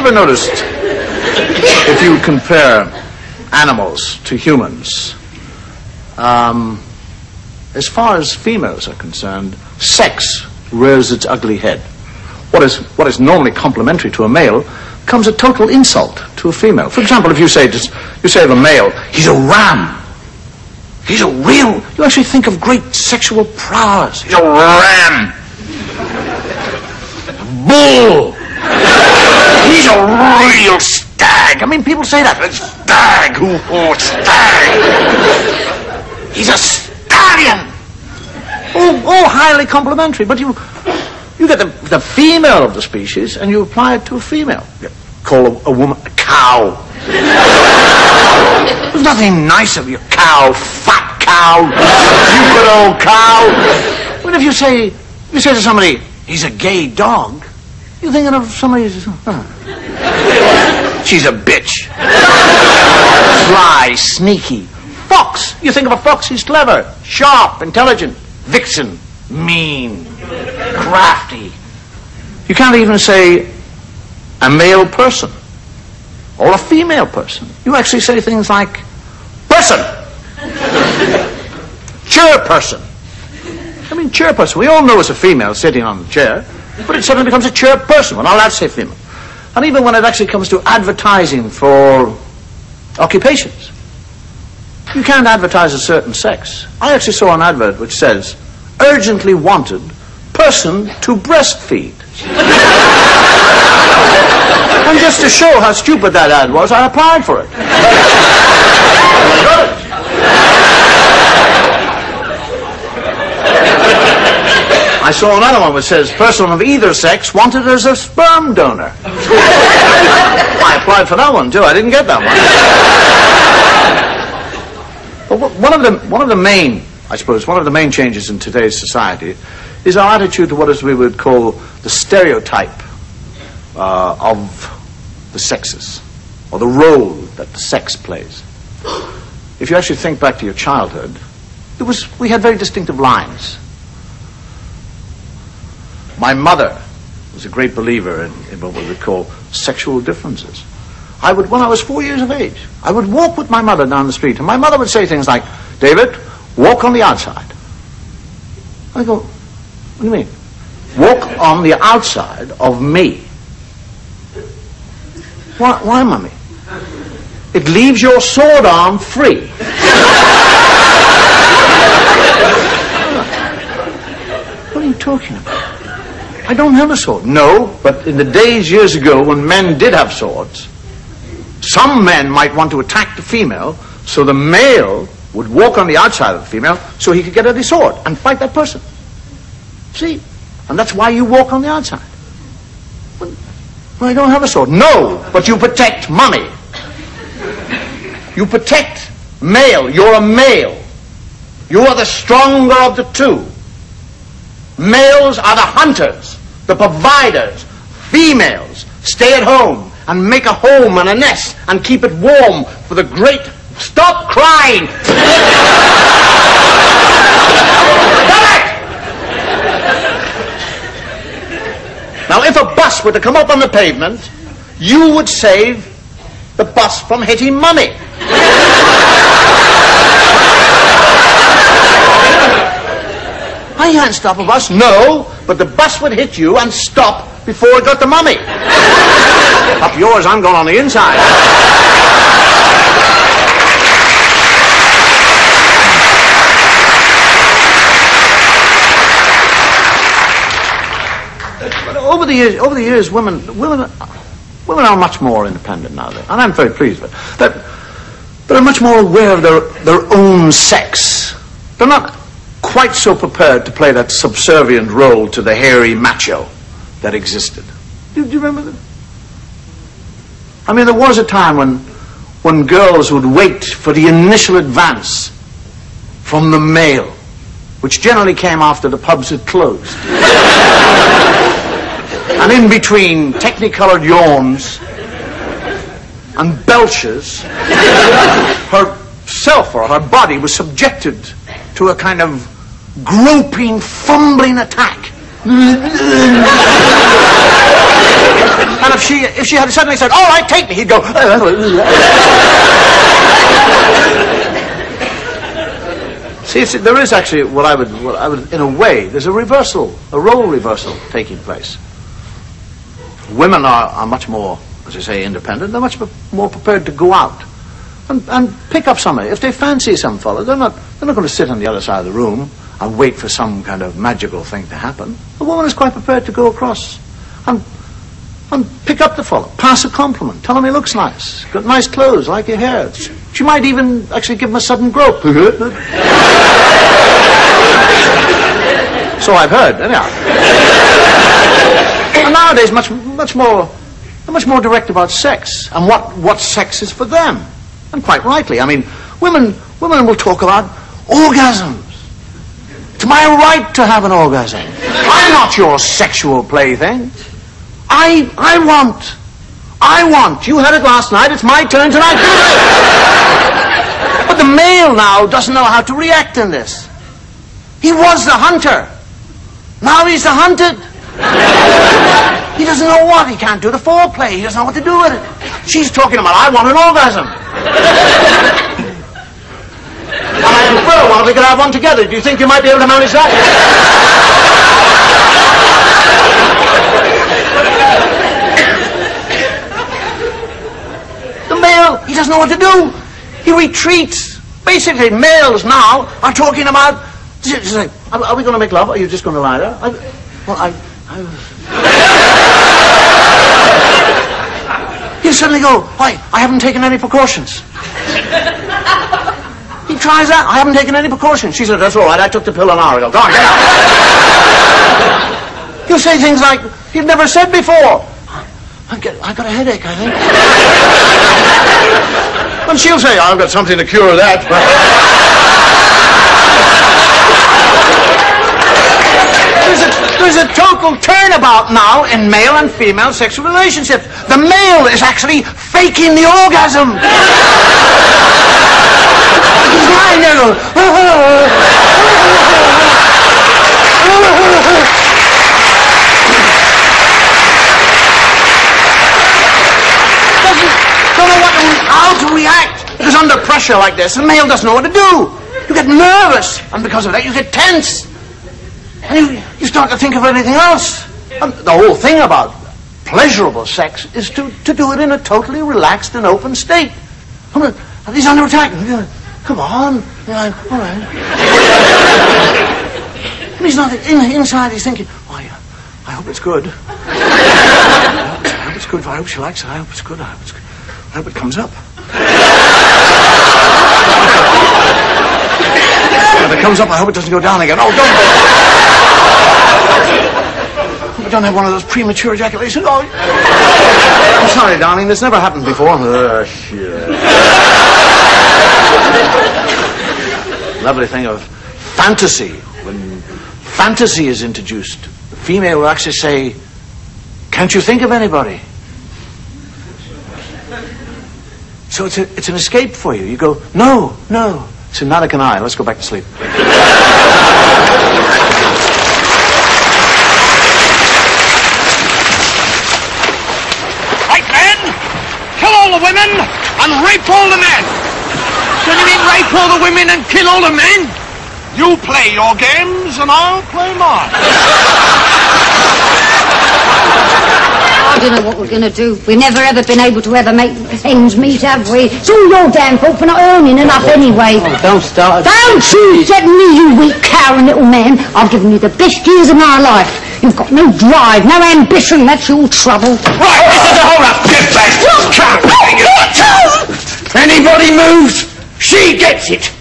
ever noticed, if you compare animals to humans, as far as females are concerned, sex rears its ugly head. What is normally complimentary to a male becomes a total insult to a female. For example, if you say of a male, he's a ram. He's a real, you actually think of great sexual prowess. He's a ram. Bull. He's a real stag. I mean, people say that. Stag. Oh, stag. He's a stallion. Oh, highly complimentary. But you get the female of the species and you apply it to a female. You call a woman a cow. There's nothing nice of you, cow, fat cow, stupid old cow. But if you say to somebody, he's a gay dog, you're thinking of somebody who's, she's a bitch. Sly, sneaky. Fox, you think of a fox, he's clever, sharp, intelligent. Vixen, mean, crafty. You can't even say a male person or a female person. You actually say things like person, chairperson. I mean, chairperson, we all know it's a female sitting on the chair, but it suddenly becomes a chairperson. We're not allowed to say female. And even when it actually comes to advertising for occupations, you can't advertise a certain sex. I actually saw an advert which says, urgently wanted, person to breastfeed. And just to show how stupid that ad was, I applied for it. I saw another one which says, person of either sex wanted as a sperm donor. I applied for that one too. I didn't get that one. But one of the main changes in today's society is our attitude to what we would call the stereotype of the sexes, or the role that the sex plays. If you actually think back to your childhood, we had very distinctive lines. My mother was a great believer in what we would call sexual differences. When I was 4 years of age, I would walk with my mother down the street, and my mother would say things like, David, walk on the outside. I go, what do you mean? Walk on the outside of me. Why, Mummy? It leaves your sword arm free. What are you talking about? I don't have a sword. No, but in the days years ago when men did have swords, some men might want to attack the female, so the male would walk on the outside of the female so he could get at his sword and fight that person. See? And that's why you walk on the outside. Well, I don't have a sword. No, but you protect Mummy. You protect male. You're a male. You are the stronger of the two. Males are the hunters, the providers. Females stay at home and make a home and a nest and keep it warm for the great... Stop crying! Stop it! Now, if a bus were to come up on the pavement, you would save the bus from hitting Mummy. I can't stop a bus, no, but the bus would hit you and stop before it got to Mummy. Up yours, I'm going on the inside. But over the years, women are much more independent now, and I'm very pleased with that. They're much more aware of their own sex. They're not quite so prepared to play that subservient role to the hairy macho that existed. Do you remember that? I mean, there was a time when girls would wait for the initial advance from the male, which generally came after the pubs had closed. And in between technicolored yawns and belches, herself or her body was subjected to a kind of groping, fumbling attack. And if she had suddenly said, "All right, take me," he'd go. See, there is actually what I would, in a way, there's a reversal, a role reversal taking place. Women are much more, as I say, independent. They're much more prepared to go out and pick up somebody. If they fancy some fellow, they're not going to sit on the other side of the room and wait for some kind of magical thing to happen. A woman is quite prepared to go across and pick up the fellow, pass a compliment, tell him he looks nice, got nice clothes, like your hair. She might even actually give him a sudden grope. So I've heard, anyhow. And nowadays, much more direct about sex and what sex is for them, and quite rightly. I mean, women will talk about orgasms. It's my right to have an orgasm. I'm not your sexual plaything. I want. You had it last night. It's my turn tonight. But the male now doesn't know how to react in this. He was the hunter. Now he's the hunted. He doesn't know what. He can't do the foreplay. He doesn't know what to do with it. She's talking about, I want an orgasm. And I prefer one if we could have one together. Do you think you might be able to manage that? The male, he doesn't know what to do. He retreats. Basically, males now are talking about, it's like, are we going to make love? Or are you just going to lie there? You suddenly go, I haven't taken any precautions. He tries that. I haven't taken any precautions. She said, that's all right. I took the pill an hour ago. Go on, get out. He'll say things like you've never said before. I got a headache, I think. And she'll say, I've got something to cure that. There's a total turnabout now in male and female sexual relationships. The male is actually faking the orgasm. He's lying there going, don't know how to react. Because under pressure like this, the male doesn't know what to do. You get nervous, and because of that, you get tense. And you start to think of anything else. And the whole thing about pleasurable sex is to do it in a totally relaxed and open state. He's under attack. Come on. All right. And he's not inside. He's thinking, I hope it's good. I hope it's good. I hope she likes it. I hope it's good. I hope it's good. I hope it comes up. If it comes up, I hope it doesn't go down again. Oh, don't go. I don't have one of those premature ejaculations. Oh, I'm sorry, darling. This never happened before. Shit. Lovely thing of fantasy. When fantasy is introduced, the female will actually say, can't you think of anybody? So it's an escape for you. You go, no. So neither can I. Let's go back to sleep. Right, men! Kill all the women and rape all the men! So you mean rape all the women and kill all the men? You play your games and I'll play mine. I don't know what we're going to do. We've never ever been able to ever make ends meet, have we? It's all your damn fault for not earning enough anyway. Oh, don't start. Don't you set me, you weak, cowering little man. I've given you the best years of my life. You've got no drive, no ambition. That's your trouble. Right, hold up, get back. Anybody moves, she gets it.